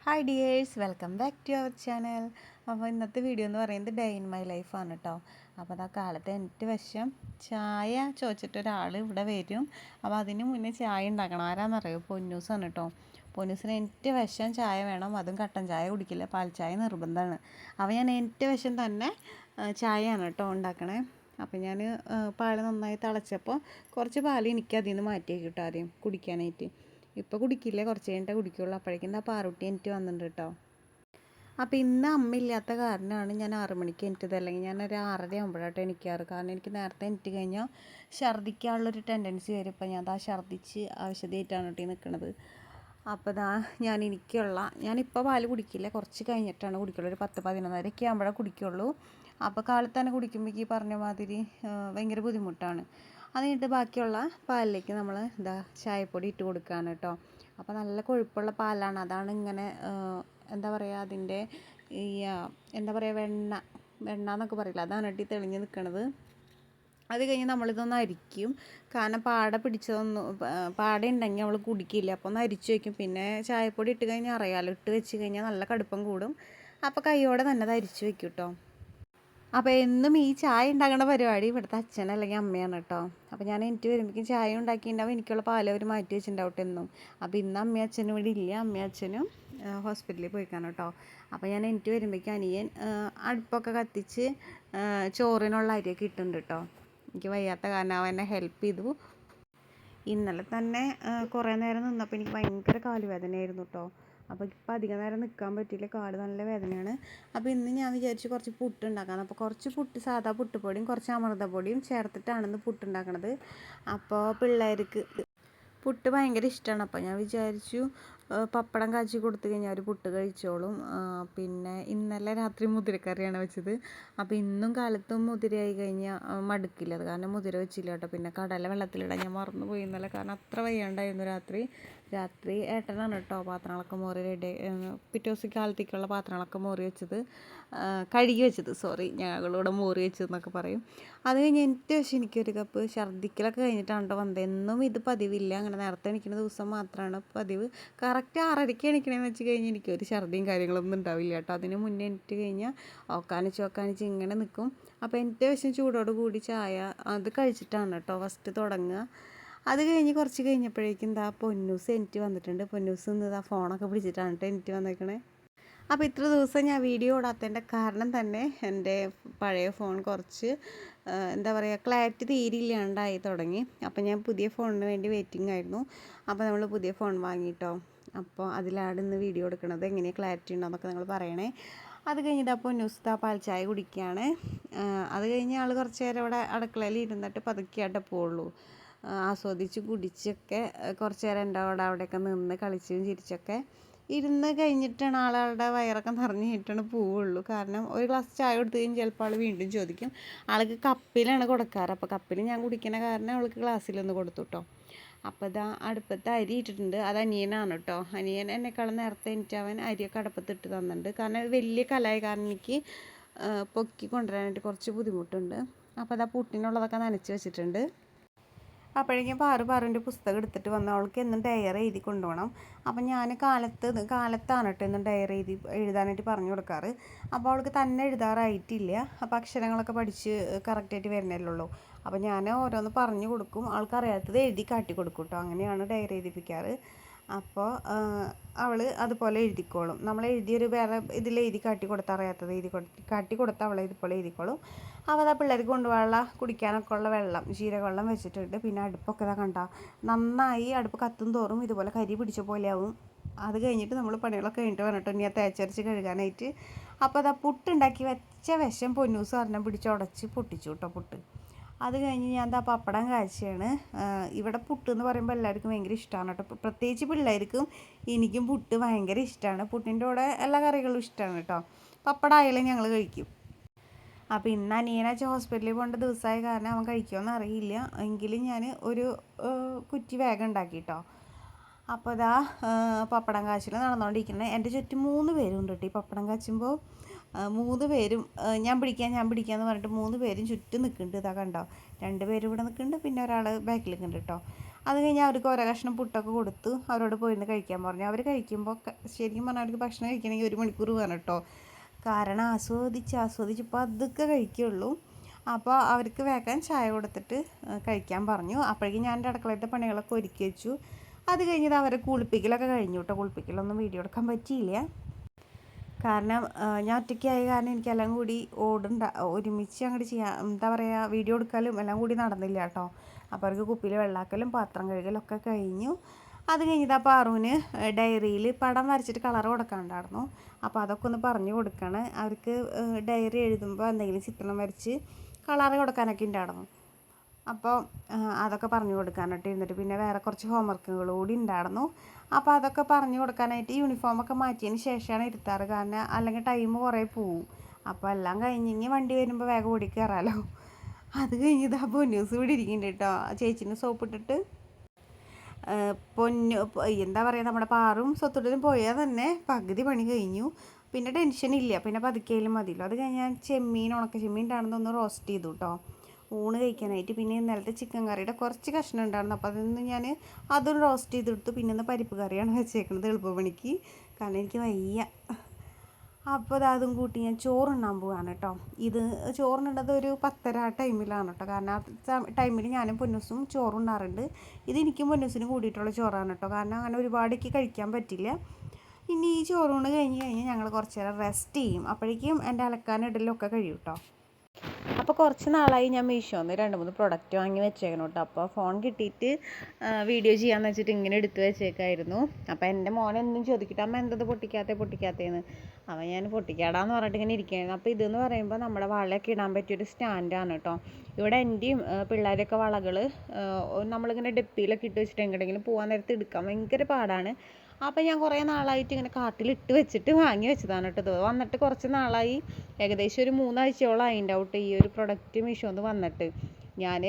Hi dears, welcome back to our channel. അപ്പോൾ ഇന്നത്തെ video എന്ന് പറയുന്നത് ഡേ ഇൻ മൈ ലൈഫാണ് കേട്ടോ. അപ്പോൾ അതാ കാലത്ത് എനിക്ക് വശം ചായ ചോദിച്ചിട്ടൊരാൾ ഇവിടെ വരും. അപ്പോൾ അതിന് മുന്നേ ചായ ഉണ്ടാക്കണം. ആരാന്നറിയോ? പൊന്നൂസാണ് കേട്ടോ. പൊന്നൂസിന് എനിക്ക് വശം ചായ വേണം, അതും കട്ടൻ ചായ കുടിക്കില്ല, പാൽ ചായ നിർബന്ധമാണ്. അപ്പോൾ ഞാൻ എനിക്ക് വശം തന്നെ ചായയാണ് കേട്ടോ ഉണ്ടാക്കണേ. അപ്പോൾ ഞാൻ പാൽ നന്നായി തിളച്ചപ്പോൾ കുറച്ച് പാൽ എനിക്ക് അതിൽ നിന്ന് മാറ്റി കിട്ടും ആദ്യം കുടിക്കാനായിട്ട്. ഇപ്പോൾ കുടിക്കില്ല, കുറച്ച് കഴിഞ്ഞിട്ടേ കുടിക്കുള്ളൂ. അപ്പോഴേക്കും എന്താ പാറുട്ടി എനിക്ക് വന്നിട്ടുണ്ട് കേട്ടോ. അപ്പോൾ ഇന്ന് അമ്മയില്ലാത്ത കാരണമാണ് ഞാൻ 6 മണിക്ക് എനിക്കത്, അല്ലെങ്കിൽ ഞാൻ ഒരു 6:30 ആകുമ്പോഴാട്ടോ എനിക്കാറ്. കാരണം എനിക്ക് നേരത്തെ എനിക്ക് കഴിഞ്ഞാൽ ഛർദ്ദിക്കാനുള്ളൊരു ടെൻഡൻസി വരും. ഇപ്പോൾ ഞാൻ ആ ഛർദ്ദിച്ച് ഔഷധിയായിട്ടാണ് കേട്ടോ നിൽക്കുന്നത്. അപ്പോൾ ഞാനിപ്പോൾ പാല് കുടിക്കില്ല, കുറച്ച് കഴിഞ്ഞിട്ടാണ് കുടിക്കുള്ളൂ. ഒരു 10-11:30 ആകുമ്പോഴേ കുടിക്കുള്ളൂ. അപ്പോൾ കാലത്ത് തന്നെ കുടിക്കുമ്പോൾ ഈ പറഞ്ഞ മാതിരി ഭയങ്കര ബുദ്ധിമുട്ടാണ്. അത് കഴിഞ്ഞിട്ട് ബാക്കിയുള്ള പാലിലേക്ക് നമ്മൾ ചായപ്പൊടി ഇട്ട് കൊടുക്കുകയാണ് കേട്ടോ. അപ്പോൾ നല്ല കൊഴുപ്പുള്ള പാലാണ്, അതാണ് ഇങ്ങനെ എന്താ പറയുക, അതിൻ്റെ ഈ എന്താ പറയുക, വെണ്ണ എന്നൊക്കെ പറയില്ല, അതാണ് കേട്ടോ തെളിഞ്ഞ് നിൽക്കുന്നത്. അത് കഴിഞ്ഞ് നമ്മളിതൊന്ന് അരിക്കും. കാരണം പാട ഉണ്ടെങ്കിൽ അവൾ കുടിക്കില്ല, അപ്പോൾ ഒന്ന് അരിച്ച് വയ്ക്കും. പിന്നെ ചായപ്പൊടി ഇട്ട് കഴിഞ്ഞാൽ അറിയാമല്ലോ, ഇട്ട് വെച്ച് കഴിഞ്ഞാൽ നല്ല കടുപ്പം കൂടും. അപ്പോൾ കൈയോടെ തന്നെ അത് അരിച്ച് വയ്ക്കും കേട്ടോ. അപ്പോൾ എന്നും ഈ ചായ ഉണ്ടാക്കുന്ന പരിപാടി ഇവിടുത്തെ അച്ഛൻ അല്ലെങ്കിൽ അമ്മയാണ് കേട്ടോ. അപ്പോൾ ഞാൻ എനിക്ക് വരുമ്പോഴേക്കും ചായ ഉണ്ടാക്കിയിട്ടുണ്ടാവും, എനിക്കുള്ള പാൽ അവർ മാറ്റി വെച്ചിട്ടുണ്ടാവട്ടെ എന്നും. അപ്പോൾ ഇന്ന് അമ്മയും അച്ഛനും ഇവിടെ ഇല്ല, അമ്മയും അച്ഛനും ഹോസ്പിറ്റലിൽ പോയിക്കാണ് കേട്ടോ. അപ്പോൾ ഞാൻ എനിക്ക് വരുമ്പോഴേക്കും അനിയൻ അടുപ്പൊക്കെ കത്തിച്ച് ചോറിനുള്ള അരിയൊക്കെ ഇട്ടുണ്ട് കേട്ടോ. എനിക്ക് വയ്യാത്ത കാരണം അവൻ എന്നെ ഹെൽപ്പ് ചെയ്തു. ഇന്നലെ തന്നെ കുറേ നേരം നിന്നപ്പോൾ എനിക്ക് ഭയങ്കര കാലുവേദനയായിരുന്നു കേട്ടോ. അപ്പോൾ ഇപ്പം അധികം നേരം നിൽക്കാൻ പറ്റിയില്ല, കാല് നല്ല വേദനയാണ്. അപ്പോൾ ഇന്ന് ഞാൻ വിചാരിച്ചു കുറച്ച് പുട്ട് ഉണ്ടാക്കാം. അപ്പോൾ കുറച്ച് പുട്ട്, സാധാ പുട്ടുപൊടിയും കുറച്ച് അമൃതപ്പൊടിയും ചേർത്തിട്ടാണ് ഇന്ന് പുട്ട് ഉണ്ടാക്കണത്. അപ്പോൾ പിള്ളേർക്ക് പുട്ട് ഭയങ്കര ഇഷ്ടമാണ്. അപ്പോൾ ഞാൻ വിചാരിച്ചു പപ്പടം കാച്ചി കൊടുത്തു കഴിഞ്ഞാൽ അവർ പുട്ട് കഴിച്ചോളും. പിന്നെ ഇന്നലെ രാത്രി മുതിരക്കറിയാണ് വെച്ചത്. അപ്പോൾ ഇന്നും കാലത്തും മുതിരയായി കഴിഞ്ഞാൽ മടുക്കില്ല, അത് കാരണം മുതിര വെച്ചില്ല കേട്ടോ. പിന്നെ കടല വെള്ളത്തിലിടാൻ ഞാൻ മറന്നുപോയി ഇന്നലെ, കാരണം അത്ര വയ്യാണ്ടായിരുന്നു രാത്രി ഏട്ടനാണ് കേട്ടോ പാത്രങ്ങളൊക്കെ മോറി റെഡി, പിറ്റേ ദിവസം കാലത്തേക്കുള്ള പാത്രങ്ങളൊക്കെ മോറി വെച്ചത്, കഴുകി വെച്ചത്, ഞങ്ങളിവിടെ മോറി വെച്ചതെന്നൊക്കെ പറയും. അത് കഴിഞ്ഞ് എനിക്കൊരു കപ്പ് ഛർദ്ദിക്കലൊക്കെ കഴിഞ്ഞിട്ടാണ് കേട്ടോ വന്നത്. എന്നും ഇത് പതിവില്ല, അങ്ങനെ നേരത്തെ എണീക്കുന്ന ദിവസം മാത്രമാണ് പതിവ്. കറക്റ്റ് 6:30 എണീക്കണമെന്ന് വെച്ച് കഴിഞ്ഞാൽ എനിക്കൊരു ഛർദ്ദിയും കാര്യങ്ങളൊന്നും ഉണ്ടാവില്ല കേട്ടോ. അതിന് മുന്നേ എണീറ്റ് കഴിഞ്ഞാൽ ഓക്കാനിച്ച് ഇങ്ങനെ നിൽക്കും. അപ്പോൾ എൻ്റെ വശം ചൂടോട് കൂടി ചായ അത് കഴിച്ചിട്ടാണ് കേട്ടോ ഫസ്റ്റ് തുടങ്ങുക. അത് കഴിഞ്ഞ് കുറച്ച് കഴിഞ്ഞപ്പോഴേക്കും പൊന്നൂസ് എനിക്ക് വന്നിട്ടുണ്ട്. പൊന്നൂസ് ഇന്ന് ഫോണൊക്കെ പിടിച്ചിട്ടാണ് കേട്ടോ എനിക്ക് വന്നേക്കണേ. അപ്പോൾ ഇത്ര ദിവസം ഞാൻ വീഡിയോ ഇടാത്തതിൻ്റെ കാരണം തന്നെ എൻ്റെ പഴയ ഫോൺ കുറച്ച് എന്താ പറയുക, ക്ലാരിറ്റി തീരില്ലാണ്ടായി തുടങ്ങി. അപ്പോൾ ഞാൻ പുതിയ ഫോണിന് വേണ്ടി വെയിറ്റിംഗ് ആയിരുന്നു. അപ്പോൾ നമ്മൾ പുതിയ ഫോൺ വാങ്ങിയിട്ടോ. അപ്പോൾ അതിലാണ് ഇന്ന് വീഡിയോ എടുക്കുന്നത്. എങ്ങനെയാണ് ക്ലാരിറ്റി ഉണ്ടോയെന്നൊക്കെ നിങ്ങൾ പറയണേ. അത് കഴിഞ്ഞിട്ട് അപ്പോൾ ന്യൂസ് പാൽ ചായ കുടിക്കുകയാണ്. അത് കഴിഞ്ഞ് ആൾ കുറച്ച് നേരം ഇവിടെ അടുക്കളയിൽ ഇരുന്നിട്ട് പതുക്കിയായിട്ടേ പോവുള്ളൂ. ആസ്വദിച്ച് കുടിച്ചൊക്കെ കുറച്ച് നേരം എൻ്റെ അവിടെയൊക്കെ നിന്ന് കളിച്ചും ചിരിച്ചൊക്കെ ഇരുന്ന് കഴിഞ്ഞിട്ടാണ് ആളുടെ വയറൊക്കെ നിറഞ്ഞിട്ടാണ് പോവുള്ളൂ. കാരണം ഒരു ഗ്ലാസ് ചായ കൊടുത്തു കഴിഞ്ഞാൽ ചിലപ്പോൾ ആൾ വീണ്ടും ചോദിക്കും. ആൾക്ക് കപ്പിലാണ് കൊടുക്കാറ്. അപ്പോൾ കപ്പിൽ ഞാൻ കുടിക്കുന്ന കാരണം അവൾക്ക് ഗ്ലാസ്സിലൊന്ന് കൊടുത്തു കേട്ടോ. അപ്പോൾ ഇതാ അടുപ്പത്ത് അരി ഇട്ടിട്ടുണ്ട്. അത് അനിയനാണ് കേട്ടോ. അനിയൻ എന്നെക്കാളും നേരത്തെ അവൻ അരിയൊക്കെ അടുപ്പത്തിട്ട് തന്നിട്ടുണ്ട്. കാരണം വലിയ കലായ കാരണം എനിക്ക് പൊക്കി കൊണ്ടുവരാനായിട്ട് കുറച്ച് ബുദ്ധിമുട്ടുണ്ട്. അപ്പോൾ അതാ പുട്ടിനുള്ളതൊക്കെ നനച്ച് വെച്ചിട്ടുണ്ട്. അപ്പോഴേക്കും പാറുവിൻ്റെ പുസ്തകം എടുത്തിട്ട് വന്ന് അവൾക്ക് എന്നും ഡയറി എഴുതി കൊണ്ടുപോകണം. അപ്പം ഞാൻ കാലത്താണ് കേട്ടോ എന്നും ഡയറി എഴുതാനായിട്ട് പറഞ്ഞു കൊടുക്കാറ്. അപ്പോൾ അവൾക്ക് തന്നെ എഴുതാറായിട്ടില്ല. അപ്പോൾ അക്ഷരങ്ങളൊക്കെ പഠിച്ച് കറക്റ്റായിട്ട് വരുന്നല്ലേ ഉള്ളൂ. അപ്പോൾ ഞാൻ ഓരോന്ന് പറഞ്ഞു കൊടുക്കും, ആൾക്കറിയാത്തത് എഴുതി കാട്ടി കൊടുക്കും കേട്ടോ. അങ്ങനെയാണ് ഡയറി എഴുതിപ്പിക്കാറ്. അപ്പോൾ അവൾ അതുപോലെ എഴുതിക്കോളും. നമ്മൾ എഴുതിയൊരു വേറെ ഇതിൽ എഴുതി കാട്ടി കൊടുത്താൽ അറിയാത്തത് കാട്ടി കൊടുത്താൽ അവൾ ഇതുപോലെ എഴുതിക്കോളും. അപ്പോൾ ആ പിള്ളേർക്ക് കൊണ്ടുപോകാനുള്ള കുടിക്കാനൊക്കെ ഉള്ള വെള്ളം, ജീരകവെള്ളം വെച്ചിട്ടുണ്ട്. പിന്നെ അടുപ്പൊക്കെ നന്നായി അടുപ്പ് കത്തും തോറും ഇതുപോലെ കരി പിടിച്ച പോലെ ആവും. അത് കഴിഞ്ഞിട്ട് നമ്മൾ പണികളൊക്കെ കഴിഞ്ഞിട്ട് പറഞ്ഞിട്ട് ഇനി ആ തേച്ചരച്ച് കഴുകാനായിട്ട്. അപ്പോൾ പുട്ടുണ്ടാക്കി വെച്ച വിഷം പൊന്നൂസ് കാരണം പിടിച്ചുടച്ച് പൊട്ടിച്ചു കേട്ടോ പുട്ട്. അത് കഴിഞ്ഞ് ഞാൻ പപ്പടം കാഴ്ചയാണ്. ഇവിടെ പുട്ട് എന്ന് പറയുമ്പോൾ എല്ലാവർക്കും ഭയങ്കര ഇഷ്ടമാണ് കേട്ടോ. പ്രത്യേകിച്ച് പിള്ളേർക്കും എനിക്കും പുട്ട് ഭയങ്കര ഇഷ്ടമാണ്. പുട്ടിൻ്റെ കൂടെ എല്ലാ കറികളും ഇഷ്ടമാണ് കേട്ടോ. പപ്പടം ആയാലും ഞങ്ങൾ കഴിക്കും. അപ്പോൾ ഇന്ന് അനിയനാച്ച ഹോസ്പിറ്റലിൽ പോകേണ്ട ദിവസമായ കാരണം അവൻ കഴിക്കുമെന്ന് അറിയില്ല. എങ്കിലും ഞാൻ ഒരു കുറ്റി വേഗം ഉണ്ടാക്കി കേട്ടോ. അപ്പോൾ പപ്പടം കാച്ചിൽ നടന്നുകൊണ്ടിരിക്കുന്നത്. എൻ്റെ ചുറ്റും 3 പേരുണ്ട് കേട്ടോ. ഈ പപ്പടം കാച്ചുമ്പോൾ 3 പേരും ഞാൻ പിടിക്കാമെന്ന് പറഞ്ഞിട്ട് 3 പേരും ചുറ്റും നിൽക്കുന്നുണ്ട്. കണ്ടോ, 2 പേരും ഇവിടെ നിൽക്കുന്നുണ്ട്, പിന്നെ ഒരാൾ ബാക്കിൽ നിൽക്കുന്നുണ്ട് കേട്ടോ. അത് കഴിഞ്ഞ് അവർക്ക് ഓരോ കഷ്ണം പുട്ടൊക്കെ കൊടുത്തു അവരോട് പോയിരുന്ന് കഴിക്കാൻ പറഞ്ഞു. അവർ കഴിക്കുമ്പോൾ ശരിക്കും പറഞ്ഞാൽ അവർക്ക് ഭക്ഷണം കഴിക്കണമെങ്കിൽ 1 മണിക്കൂർ വേണം കേട്ടോ. കാരണം ആസ്വദിച്ച് പതുക്കെ കഴിക്കുള്ളൂ. അപ്പോൾ അവർക്ക് വേഗം ചായ കൊടുത്തിട്ട് കഴിക്കാൻ പറഞ്ഞു. അപ്പോഴേക്കും ഞാൻ എൻ്റെ അടുക്കളയിലത്തെ പണികളൊക്കെ ഒരുക്കി വെച്ചു. അത് കഴിഞ്ഞത് അവരെ കുളിപ്പിക്കലൊക്കെ കഴിഞ്ഞു കേട്ടോ. കുളിപ്പിക്കലൊന്നും വീഡിയോ എടുക്കാൻ പറ്റിയില്ല. കാരണം ഞാൻ ഒറ്റയ്ക്കായ കാരണം എനിക്കെല്ലാം കൂടി ഒരുമിച്ച് അങ്ങോട്ട് ചെയ്യാൻ എന്താ പറയുക, വീഡിയോ എടുക്കലും എല്ലാം കൂടി നടന്നില്ല കേട്ടോ. അപ്പോൾ അവർക്ക് കുപ്പിയിൽ വെള്ളാക്കലും പാത്രം കഴുകലൊക്കെ കഴിഞ്ഞു. അത് കഴിഞ്ഞിട്ട് അപ്പോൾ പാറുവിന് ഡയറിയിൽ പടം വരച്ചിട്ട് കളർ കൊടുക്കാനുണ്ടായിരുന്നു. അപ്പോൾ അതൊക്കെ ഒന്ന് പറഞ്ഞു കൊടുക്കണം. അവർക്ക് ഡയറി എഴുതുമ്പോൾ എന്തെങ്കിലും ചിത്രം വരച്ച് കളർ കൊടുക്കാനൊക്കെ ഉണ്ടായിരുന്നു. അപ്പോൾ അതൊക്കെ പറഞ്ഞു കൊടുക്കാനായിട്ട് ഇരുന്നിട്ട് പിന്നെ വേറെ കുറച്ച് ഹോംവർക്കുകൾ കൂടി ഉണ്ടായിരുന്നു. അപ്പോൾ അതൊക്കെ പറഞ്ഞു കൊടുക്കാനായിട്ട് യൂണിഫോമൊക്കെ മാറ്റിയതിന് ശേഷമാണ് ഇരുത്താറ്. കാരണം അല്ലെങ്കിൽ ടൈം കുറേ പോവും. അപ്പോൾ എല്ലാം കഴിഞ്ഞ് വണ്ടി വരുമ്പോൾ വേഗം ഓടി കയറാമല്ലോ. അത് കഴിഞ്ഞിട്ട് ആ പൊന്നൂസ് ഇവിടെ ഇരിക്കുന്നുണ്ട് കേട്ടോ. ചേച്ചിന് സോപ്പിട്ടിട്ട് എന്താ പറയുക, നമ്മുടെ പാറും സ്വത്തുടലും പോയാൽ തന്നെ പകുതി പണി കഴിഞ്ഞു. പിന്നെ ടെൻഷനില്ല, പിന്നെ പതുക്കെയാലും മതിയല്ലോ. അത് കഴിഞ്ഞ് ഞാൻ ഉണക്ക ചെമ്മീൻ ഉണ്ടാണെന്നൊന്ന് റോസ്റ്റ് ചെയ്തു കേട്ടോ ഊണ് കഴിക്കാനായിട്ട്. പിന്നെ ഇന്നലത്തെ ചിക്കൻ കറിയുടെ കുറച്ച് കഷ്ണം ഉണ്ടായിരുന്നു. അപ്പോൾ അതൊന്ന് ഞാൻ അതും റോസ്റ്റ് ചെയ്തെടുത്തു. പിന്നെ ഒന്ന് പരിപ്പ് കറിയാണ് വെച്ചേക്കുന്നത് എളുപ്പപ്പണിക്ക്, കാരണം എനിക്ക് വയ്യ. അപ്പോൾ അതും കൂട്ടി ഞാൻ ചോറുണ്ണാൻ പോവാണ് കേട്ടോ. ഇത് ചോറുണ്ണുന്നത് ഒരു 10:30 ടൈമിലാണ് കേട്ടോ. കാരണം ആ ടൈമിൽ ഞാനും പൊന്നൂസും ചോറുണ്ണാറുണ്ട്. ഇത് എനിക്കും പൊന്നൂസിനും കൂടിയിട്ടുള്ള ചോറാണ് കേട്ടോ. കാരണം അങ്ങനെ ഒരുപാടേക്ക് കഴിക്കാൻ പറ്റില്ല. ഇനി ഈ ചോറൂണ് കഴിഞ്ഞ് ഞങ്ങൾ കുറച്ച് നേരം റെസ്റ്റ് ചെയ്യും. അപ്പോഴേക്കും എൻ്റെ അലക്കാനിടലൊക്കെ കഴിയും കേട്ടോ. അപ്പോൾ കുറച്ച് നാളായി ഞാൻ മീഷോന്ന് 2-3 പ്രൊഡക്റ്റ് വാങ്ങി വെച്ചേക്കണം കേട്ടോ. അപ്പോൾ ഫോൺ കിട്ടിയിട്ട് വീഡിയോ ചെയ്യാമെന്ന് വെച്ചിട്ട് ഇങ്ങനെ എടുത്ത് വെച്ചേക്കായിരുന്നു. അപ്പോൾ എൻ്റെ മോനെന്നും ചോദിക്കട്ടെ, അമ്മ എന്തത് പൊട്ടിക്കാത്തേന്ന്. അവൻ ഞാൻ പൊട്ടിക്കാടാന്ന് പറഞ്ഞിട്ട് ഇങ്ങനെ ഇരിക്കുകയായിരുന്നു. അപ്പോൾ ഇതെന്ന് പറയുമ്പോൾ നമ്മുടെ വളയൊക്കെ ഇടാൻ പറ്റിയൊരു സ്റ്റാൻഡാണ് കേട്ടോ. ഇവിടെ എൻ്റെയും പിള്ളേരൊക്കെ വളകൾ നമ്മളിങ്ങനെ ഡെപ്പിയിലൊക്കെ ഇട്ട് വെച്ചിട്ട് എങ്ങോട്ടെങ്കിലും പോകാൻ നേരത്ത് എടുക്കാൻ ഭയങ്കര പാടാണ്. അപ്പോൾ ഞാൻ കുറേ നാളായിട്ട് ഇങ്ങനെ കാർട്ടിലിട്ട് വെച്ചിട്ട് വാങ്ങി വെച്ചതാണ് കേട്ടോ. ഇത് വന്നിട്ട് കുറച്ച് നാളായി, ഏകദേശം ഒരു 3 ആഴ്ചയോളം അതിൻ്റെ ഈ ഒരു പ്രൊഡക്റ്റ് മീഷോന്ന് വന്നിട്ട്. ഞാൻ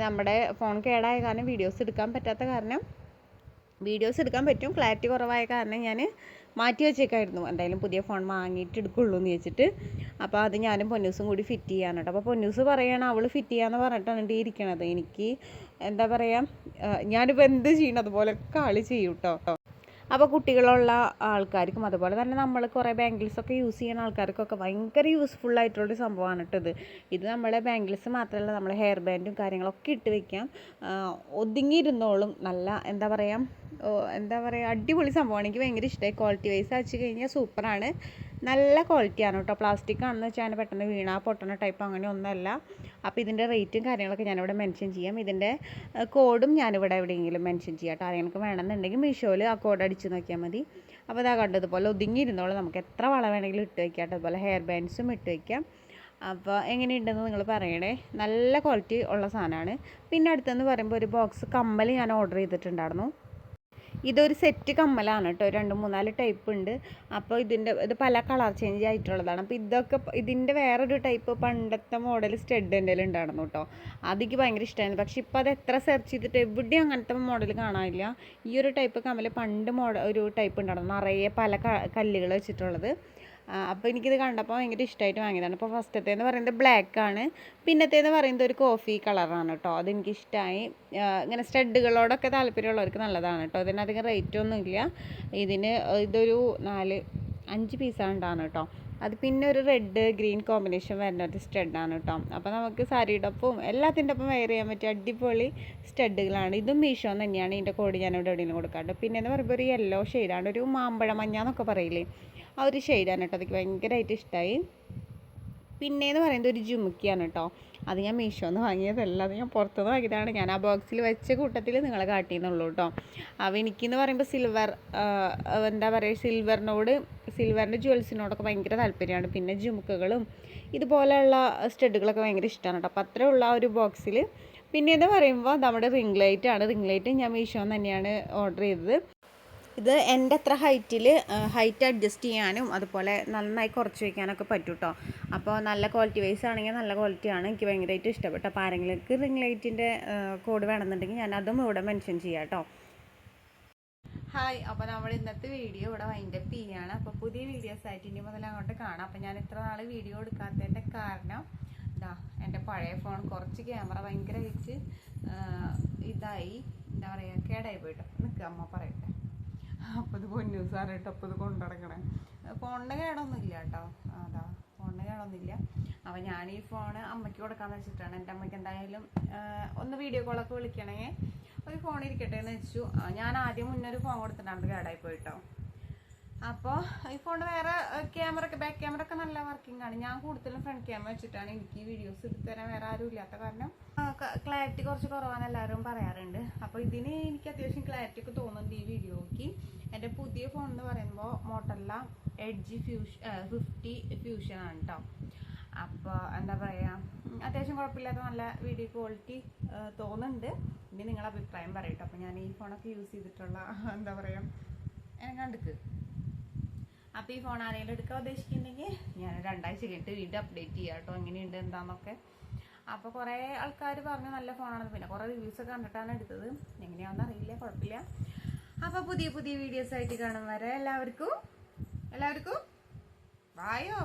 നമ്മുടെ ഫോൺ കേടായ കാരണം വീഡിയോസ് എടുക്കാൻ പറ്റാത്ത കാരണം, വീഡിയോസ് എടുക്കാൻ പറ്റും, ക്ലാരിറ്റി കുറവായ കാരണം ഞാൻ മാറ്റി വെച്ചേക്കായിരുന്നു. എന്തായാലും പുതിയ ഫോൺ വാങ്ങിയിട്ട് എടുക്കുള്ളൂ എന്ന് വെച്ചിട്ട്. അപ്പോൾ അത് ഞാനും പൊന്നൂസും കൂടി ഫിറ്റ് ചെയ്യാൻ കേട്ടോ. അപ്പോൾ പൊന്നൂസ് പറയണം അവൾ ഫിറ്റ് ചെയ്യാമെന്ന് പറഞ്ഞിട്ടാണ് ഇരിക്കണത്. എനിക്ക് എന്താ പറയുക, ഞാനിപ്പോൾ എന്ത് ചെയ്യണം അതുപോലെയൊക്കെ ആൾ ചെയ്യും കേട്ടോ. അപ്പോൾ കുട്ടികളുള്ള ആൾക്കാർക്കും അതുപോലെ തന്നെ നമ്മൾ കുറേ ബാംഗിൾസൊക്കെ യൂസ് ചെയ്യുന്ന ആൾക്കാർക്കൊക്കെ ഭയങ്കര യൂസ്ഫുള്ളായിട്ടുള്ളൊരു സംഭവമാണ് കേട്ടത്. ഇത് നമ്മളെ ബാംഗിൾസ് മാത്രമല്ല, നമ്മൾ ഹെയർ ബാൻഡും കാര്യങ്ങളൊക്കെ ഇട്ട് വയ്ക്കാം. ഒതുങ്ങിയിരുന്നോളും. നല്ല എന്താ പറയുക അടിപൊളി സംഭവമാണ്. എനിക്ക് ഭയങ്കര ഇഷ്ടമായി. ക്വാളിറ്റി വൈസ് അയച്ചു കഴിഞ്ഞാൽ സൂപ്പറാണ്. നല്ല ക്വാളിറ്റിയാണ് കേട്ടോ. പ്ലാസ്റ്റിക് ആണെന്ന് വെച്ചാൽ അതിന് പെട്ടെന്ന് വീണാ പൊട്ടണ ടൈപ്പ് അങ്ങനെ ഒന്നുമല്ല. അപ്പോൾ ഇതിൻ്റെ റേറ്റും കാര്യങ്ങളൊക്കെ ഞാനിവിടെ മെൻഷൻ ചെയ്യാം. ഇതിൻ്റെ കോഡും ഞാനിവിടെ എവിടെയെങ്കിലും മെൻഷൻ ചെയ്യാം കേട്ടോ. ആരെങ്കിലും വേണമെന്നുണ്ടെങ്കിൽ മീഷോയിൽ ആ കോഡ് അടിച്ച് നോക്കിയാൽ മതി. അപ്പോൾ ഇതാ കണ്ടതുപോലെ ഒതുങ്ങിയിരുന്നോളൂ. നമുക്ക് എത്ര വള വേണമെങ്കിലും ഇട്ട് വയ്ക്കാം കേട്ടോ. അതുപോലെ ഹെയർ ബാൻഡ്സും ഇട്ട് വയ്ക്കാം. അപ്പോൾ എങ്ങനെയുണ്ടെന്ന് നിങ്ങൾ പറയണേ. നല്ല ക്വാളിറ്റി ഉള്ള സാധനമാണ്. പിന്നെ അടുത്തെന്ന് പറയുമ്പോൾ ഒരു ബോക്സ് കമ്മൽ ഞാൻ ഓർഡർ ചെയ്തിട്ടുണ്ടായിരുന്നു. ഇതൊരു സെറ്റ് കമ്മലാണ് കേട്ടോ. 2-3-4 ടൈപ്പ് ഉണ്ട്. അപ്പോൾ ഇത് പല കളർ ചേഞ്ച് ആയിട്ടുള്ളതാണ്. അപ്പോൾ ഇതിൻ്റെ വേറൊരു ടൈപ്പ് പണ്ടത്തെ മോഡൽ സ്റ്റഡ് എൻ്റെ ഉണ്ടായിരുന്നു കേട്ടോ. അതെനിക്ക് ഭയങ്കര ഇഷ്ടമായിരുന്നു. പക്ഷെ ഇപ്പോൾ അത് എത്ര സെർച്ച് ചെയ്തിട്ട് എവിടെയും അങ്ങനത്തെ മോഡൽ കാണാനില്ല. ഈ ഒരു ടൈപ്പ് കമ്മൽ പണ്ട് ഒരു ടൈപ്പ് ഉണ്ടായിരുന്നു, നിറയെ പല കല്ലുകൾ വെച്ചിട്ടുള്ളത്. അപ്പോൾ എനിക്കിത് കണ്ടപ്പോൾ ഭയങ്കര ഇഷ്ടമായിട്ട് വാങ്ങിയതാണ്. അപ്പോൾ ഫസ്റ്റത്തേന്ന് പറയുന്നത് ബ്ലാക്കാണ്, പിന്നത്തേന്ന് പറയുന്നത് ഒരു കോഫി കളറാണ് കേട്ടോ. അതെനിക്കിഷ്ടമായി. ഇങ്ങനെ സ്റ്റഡുകളോടൊക്കെ താല്പര്യമുള്ളവർക്ക് നല്ലതാണ് കേട്ടോ. ഇതിനധികം റേറ്റൊന്നുമില്ല. ഇതൊരു 4-5 പീസാണ്ടാണ് കേട്ടോ. അത് പിന്നെ ഒരു റെഡ് ഗ്രീൻ കോമ്പിനേഷൻ വരുന്ന ഒരു സ്റ്റഡാണ് കേട്ടോ. അപ്പോൾ നമുക്ക് സാരിയുടെ ഒപ്പം എല്ലാത്തിൻ്റെ ഒപ്പം വെയർ ചെയ്യാൻ പറ്റിയ അടിപൊളി സ്റ്റഡുകളാണ്. ഇതും മീഷോ തന്നെയാണ്. ഇതിൻ്റെ കോഡ് ഞാനിവിടെ എവിടെയെങ്കിലും കൊടുക്കാറുണ്ട്. പിന്നെ എന്ന് പറയുമ്പോൾ ഒരു യെല്ലോ ഷെയ്ഡാണ്, ഒരു മാമ്പഴ മഞ്ഞ എന്നൊക്കെ പറയില്ലേ, ആ ഒരു ഷെയ്ഡാണ് കേട്ടോ. അതൊക്കെ ഭയങ്കരമായിട്ട് ഇഷ്ടമായി. പിന്നെയെന്ന് പറയുന്നത് ഒരു ജുമുക്കിയാണ് കേട്ടോ. അത് ഞാൻ മീഷോന്ന് വാങ്ങിയതല്ല, അത് ഞാൻ പുറത്തുനിന്ന് വാങ്ങിയതാണ്. ഞാൻ ആ ബോക്സിൽ വെച്ച കൂട്ടത്തിൽ നിങ്ങളെ കാട്ടിയെന്നുള്ളൂ കേട്ടോ. അപ്പോൾ എനിക്കെന്ന് പറയുമ്പോൾ എന്താ പറയുക, സിൽവറിൻ്റെ ജ്വൽസിനോടൊക്കെ ഭയങ്കര താല്പര്യമാണ്. പിന്നെ ജുമുക്കുകളും ഇതുപോലെയുള്ള സ്റ്റഡുകളൊക്കെ ഭയങ്കര ഇഷ്ടമാണ് കേട്ടോ. അപ്പോൾ അത്രേ ഉള്ള ആ ഒരു ബോക്സിൽ. പിന്നെയെന്ന് പറയുമ്പോൾ നമ്മുടെ റിംഗ് ലൈറ്റ് ഞാൻ മീഷോന്ന് തന്നെയാണ് ഓർഡർ ചെയ്തത്. ഇത് എൻ്റെ അത്ര ഹൈറ്റ് അഡ്ജസ്റ്റ് ചെയ്യാനും അതുപോലെ നന്നായി കുറച്ച് വയ്ക്കാനൊക്കെ പറ്റും കേട്ടോ. അപ്പോൾ നല്ല ക്വാളിറ്റി വൈസ് ആണെങ്കിൽ നല്ല ക്വാളിറ്റിയാണ്. എനിക്ക് ഭയങ്കരമായിട്ട് ഇഷ്ടപ്പെട്ടു. അപ്പോൾ ആരെങ്കിലും റിംഗ് ലൈറ്റിൻ്റെ കോഡ് വേണമെന്നുണ്ടെങ്കിൽ ഞാൻ അതും ഇവിടെ മെൻഷൻ ചെയ്യാം കേട്ടോ. ഹായ്, അപ്പോൾ നമ്മൾ ഇന്നത്തെ വീഡിയോ ഇവിടെ വൈൻഡപ്പ് ചെയ്യുകയാണ്. അപ്പോൾ പുതിയ വീഡിയോസ് ആയിട്ട് ഇനി മുതൽ അങ്ങോട്ട് കാണാം. അപ്പോൾ ഞാൻ ഇത്ര നാൾ വീഡിയോ എടുക്കാത്തതിൻ്റെ കാരണം ഇതാ എൻ്റെ പഴയ ഫോൺ കുറച്ച് ക്യാമറ ഭയങ്കരമായിട്ട് ഇതായി എന്താ പറയുക കേടായി പോയിട്ടോ. നിൽക്കുക അമ്മ പറയട്ടെ. അപ്പോൾ ഇത് പൊന്നു സാറ് കേട്ടോ. അപ്പോൾ ഇത് കൊണ്ടുനടക്കണേ. ഫോണിൻ്റെ കേടൊന്നും ഇല്ല കേട്ടോ. അതാ ഫോണിൻ്റെ കേടൊന്നുമില്ല. അപ്പോൾ ഞാൻ ഈ ഫോൺ അമ്മയ്ക്ക് കൊടുക്കാമെന്ന് വെച്ചിട്ടാണ്. എൻ്റെ അമ്മയ്ക്ക് എന്തായാലും ഒന്ന് വീഡിയോ കോളൊക്കെ വിളിക്കണമെങ്കിൽ ഒരു ഫോൺ ഇരിക്കട്ടെ എന്ന് വെച്ചു. ഞാൻ ആദ്യം മുന്നൊരു ഫോൺ കൊടുത്തിട്ടാണ് കേടായി പോയിട്ടോ. അപ്പോൾ ഈ ഫോൺ വേറെ ക്യാമറ ഒക്കെ ബാക്ക് ക്യാമറ ഒക്കെ നല്ല വർക്കിംഗ് ആണ്. ഞാൻ കൂടുതലും ഫ്രണ്ട് ക്യാമറ വെച്ചിട്ടാണ് എനിക്ക് വീഡിയോസ് എടുത്തു തരാൻ വേറെ ആരും ഇല്ലാത്ത കാരണം ക്ലാരിറ്റി കുറച്ച് കുറവാണ് എല്ലാവരും പറയാറുണ്ട്. അപ്പോൾ ഇതിന് എനിക്ക് അത്യാവശ്യം ക്ലാരിറ്റി ഒക്കെ തോന്നുന്നുണ്ട് ഈ വീഡിയോയ്ക്ക്. എൻ്റെ പുതിയ ഫോൺ എന്ന് പറയുമ്പോൾ മോട്ടോറോള എഡ്ജ് 50 ഫ്യൂഷൻ ആണ് കേട്ടോ. അപ്പോൾ എന്താ പറയുക, അത്യാവശ്യം കുഴപ്പമില്ലാത്ത നല്ല വീഡിയോ ക്വാളിറ്റി തോന്നുന്നുണ്ട്. ഇനി നിങ്ങളുടെ അഭിപ്രായം പറയട്ടോ. അപ്പോൾ ഞാൻ ഈ ഫോണൊക്കെ യൂസ് ചെയ്തിട്ടുള്ള എന്താ പറയുക എന്നെ കണ്ടിക്ക്. അപ്പോൾ ഈ ഫോൺ ആരെങ്കിലും എടുക്കാൻ ഉദ്ദേശിക്കുന്നുണ്ടെങ്കിൽ ഞാൻ 2 ആഴ്ച കഴിഞ്ഞിട്ട് വീണ്ടും അപ്ഡേറ്റ് ചെയ്യാം കേട്ടോ, എങ്ങനെയുണ്ട് എന്താണെന്നൊക്കെ. അപ്പോൾ കുറേ ആൾക്കാർ പറഞ്ഞു നല്ല ഫോണാണെന്ന്. പിന്നെ കുറേ റിവ്യൂസൊക്കെ കണ്ടിട്ടാണ് എടുത്തത്. എങ്ങനെയാണെന്ന് അറിയില്ല, കുഴപ്പമില്ല. അപ്പോൾ പുതിയ പുതിയ വീഡിയോസ് ആയിട്ട് കാണും വരെ എല്ലാവർക്കും വായോ.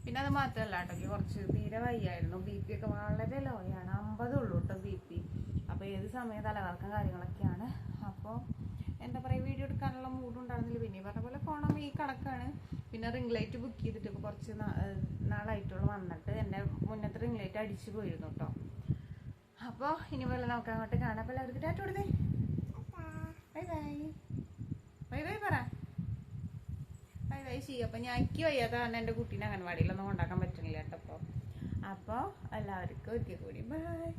പിന്നെ അത് മാത്രമല്ല കേട്ടോ, കുറച്ച് തീരെ വയ്യായിരുന്നു. BP ഒക്കെ വളരെ ലോയാണ്, 50 ഉള്ളൂ കേട്ടോ BP. അപ്പോൾ ഏത് സമയം തലകറക്കം കാര്യങ്ങളൊക്കെയാണ്. അപ്പോൾ എന്താ പറയുക, വീഡിയോ എടുക്കാനുള്ള മൂഡ് ഉണ്ടായിരുന്നില്ല. പിന്നെ പറഞ്ഞ പോലെ ഫോണും ഈ കണക്കാണ്. പിന്നെ റിംഗ് ലൈറ്റ് ബുക്ക് ചെയ്തിട്ട് ഇപ്പോൾ കുറച്ച് നാളായിട്ടുള്ള വന്നിട്ട് എൻ്റെ മുന്നത്തെ റിംഗ് ലൈറ്റ് അടിച്ചു പോയിരുന്നു കേട്ടോ. അപ്പോൾ ഇനി പോലെ നമുക്ക് അങ്ങോട്ട് കാണാം. അപ്പോൾ എല്ലാവർക്കും ടാറ്റ കൊടുത്തേ. ബൈ ബൈ ബൈ ബൈ പറ. ബൈ ബൈ ചെയ്യും. അപ്പോൾ ഞാൻ എനിക്ക് വയ്യാത്ത കാരണം എൻ്റെ കുട്ടീനെ അംഗൻവാടിയിലൊന്നും കൊണ്ടാക്കാൻ പറ്റുന്നില്ല കേട്ടോ. അപ്പോൾ എല്ലാവർക്കും ഒരിക്കൽ കൂടി ബൈ.